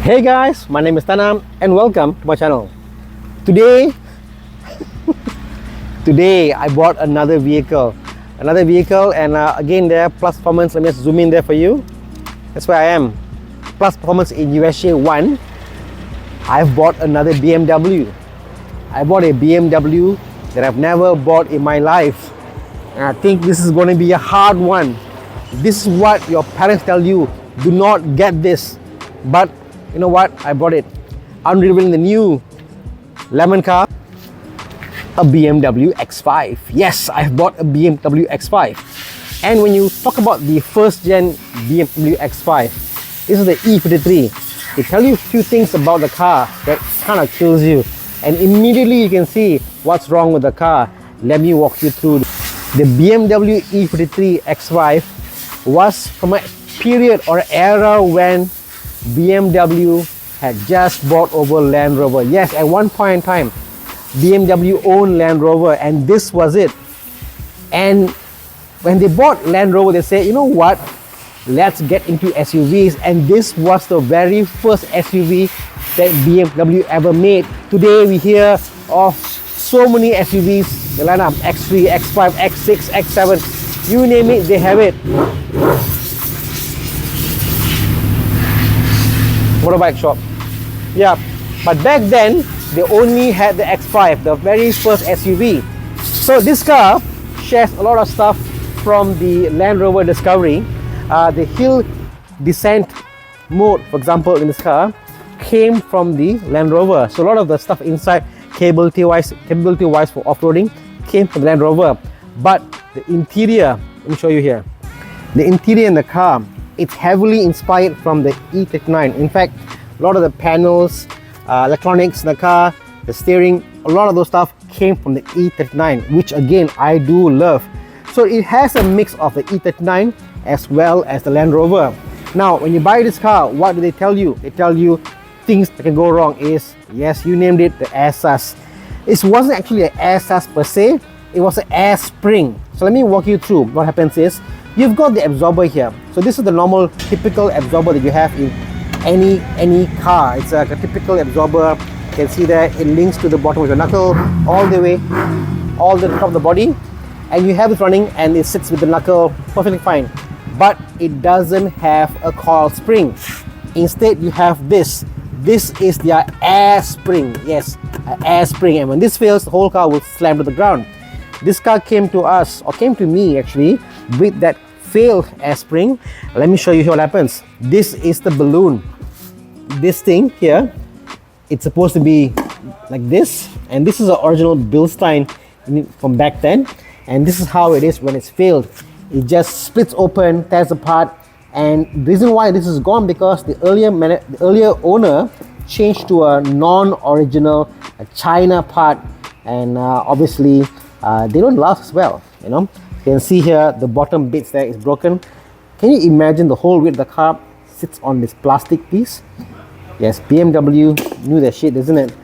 Hey guys, my name is Tanam and welcome to my channel. Today, today I bought another vehicle and again there, Plus Performance. Let me just zoom in there for you. That's where I am. Plus Performance in USA 1. I've bought another BMW. I bought a BMW that I've never bought in my life. And I think this is going to be a hard one. This is what your parents tell you. Do not get this. But you know what? I bought it. Unrevealing the new lemon car, a BMW X5. Yes, I've bought a BMW X5. And when you talk about the first gen BMW X5, this is the E53. They tell you a few things about the car that kind of kills you. And immediately you can see what's wrong with the car. Let me walk you through. The BMW E53 X5 was from a period or era when BMW had just bought over Land Rover. Yes, at one point in time, BMW owned Land Rover and this was it. And when they bought Land Rover, they said, you know what? Let's get into SUVs. And this was the very first SUV that BMW ever made. Today we hear of so many SUVs. The lineup X3, X5, X6, X7, you name it, they have it. Motorbike shop. Yeah, but back then they only had the X5, the very first SUV. So this car shares a lot of stuff from the Land Rover Discovery. The hill descent mode, for example, in this car came from the Land Rover. So a lot of the stuff inside, capability wise for off-roading, came from the Land Rover. But the interior, let me show you here. The interior in the car, it's heavily inspired from the E39. In fact, a lot of the panels, electronics in the car, the steering, a lot of those stuff came from the E39, which again, I do love. So it has a mix of the E39 as well as the Land Rover. Now, when you buy this car, what do they tell you? They tell you things that can go wrong is, yes, you named it, the air sus. It wasn't actually an air sus per se, it was an air spring. So let me walk you through. What happens is, you've got the absorber here. So this is the normal, typical absorber that you have in any car. It's like a typical absorber. You can see there, it links to the bottom of your knuckle, all the way, all the top of the body. And you have it running and it sits with the knuckle perfectly fine. But it doesn't have a coil spring. Instead, you have this. This is their air spring. Yes, an air spring. And when this fails, the whole car will slam to the ground. This car came to us, or came to me actually, with that failed air spring. Let me show you what happens. This is the balloon. This thing here, it's supposed to be like this. And this is the original Bilstein from back then. And this is how it is when it's failed. It just splits open, tears apart. And the reason why this is gone, because the earlier owner changed to a non-original China part, and obviously they don't last as well. You know, you can see here the bottom bits there is broken. Can you imagine the whole weight of the car sits on this plastic piece? Yes, BMW knew their shit, isn't it?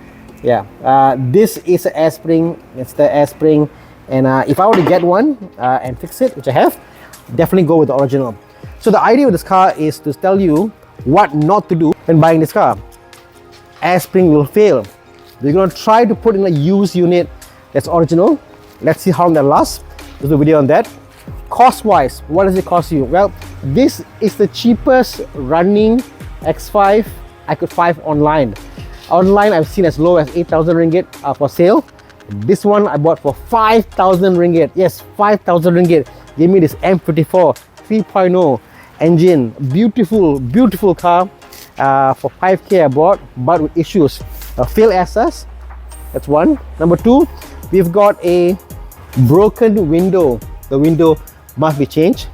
Yeah, this is an air spring. It's the air spring, and if I were to get one and fix it, which I have, definitely go with the original. So the idea with this car is to tell you what not to do when buying this car. Air spring will fail. You're going to try to put in a used unit that's original. Let's see how long that lasts. There's a video on that. Cost wise, what does it cost you? Well, this is the cheapest running X5 I could find online. Online, I've seen as low as 8,000 ringgit for sale. This one I bought for 5,000 ringgit. Yes, 5,000 ringgit. Give me this M54 3.0 engine. Beautiful car. For 5K I bought, but with issues. A failed SS, that's one. Number two, we've got a broken window. The window must be changed.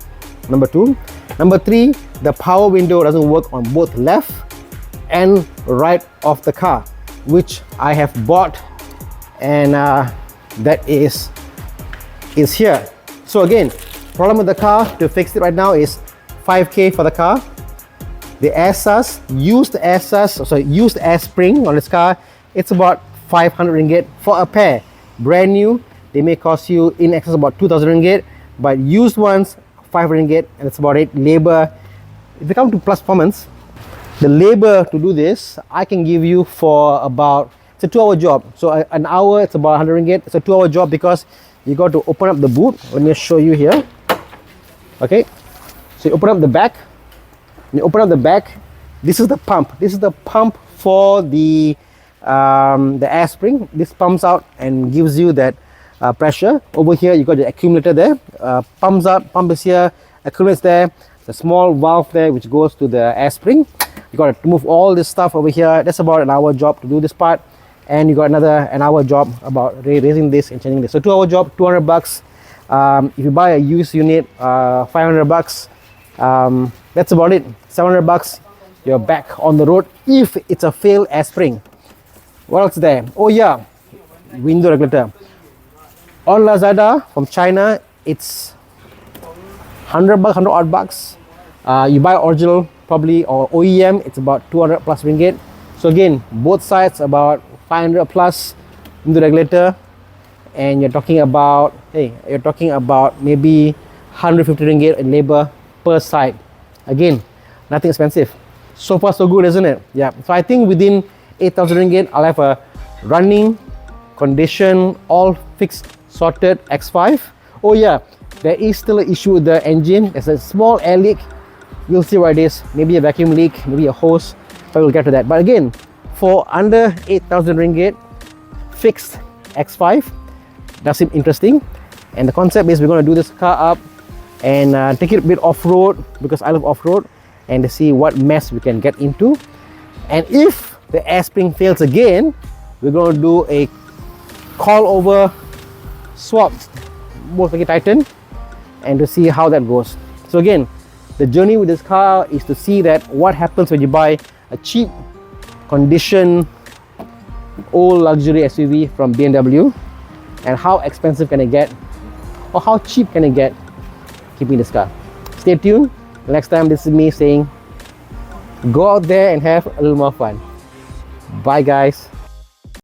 Number two. Number three, the power window doesn't work on both left and right of the car, which I have bought, and that is here. So again, problem with the car, to fix it right now, is 5K for the car. The air sus, used air spring on this car, it's about 500 ringgit for a pair. Brand new, they may cost you in excess of about 2,000 ringgit, but used ones, 500 ringgit, and that's about it. Labor, if you come to Plus Performance, The labor to do this, I can give you for about, it's a 2-hour job. So an hour, it's about 100 ringgit. It's a 2-hour job because you got to open up the boot. Let me show you here. Okay, so you open up the back. When you open up the back, this is the pump. This is the pump for the air spring. This pumps out and gives you that pressure. Over here, you got the accumulator there. Pumps out, pump is here, accumulates there. The small valve there which goes to the air spring. You got to move all this stuff over here. That's about an hour job to do this part, and you got an hour job about raising this and changing this. So 2-hour job, 200 bucks. If you buy a used unit, 500 bucks. That's about it. 700 bucks. You're back on the road if it's a failed air spring. What else is there? Oh yeah, window regulator. On Lazada from China, it's 100 bucks, 100 odd bucks. You buy original probably, or OEM, it's about 200 plus ringgit. So again, both sides about 500 plus window regulator, and you're talking about, hey, you're talking about maybe 150 ringgit in labor per side. Again, nothing expensive. So far so good, isn't it? Yeah. So I think within 8,000 ringgit, I'll have a running, condition, all fixed, sorted X5. Oh yeah, there is still an issue with the engine. There's a small air leak. We'll see what it is. Maybe a vacuum leak, maybe a hose, but we'll get to that. But again, for under 8,000 ringgit, fixed X5, that seems interesting. And the concept is we're going to do this car up and take it a bit off-road, because I love off-road, and to see what mess we can get into. And if the air spring fails again, we're going to do a call over swap, both make it tighten, and to see how that goes. So again, the journey with this car is to see that what happens when you buy a cheap condition old luxury SUV from BMW, and how expensive can it get, or how cheap can it get keeping this car. Stay tuned. Next time, this is me saying, go out there and have a little more fun. Bye guys.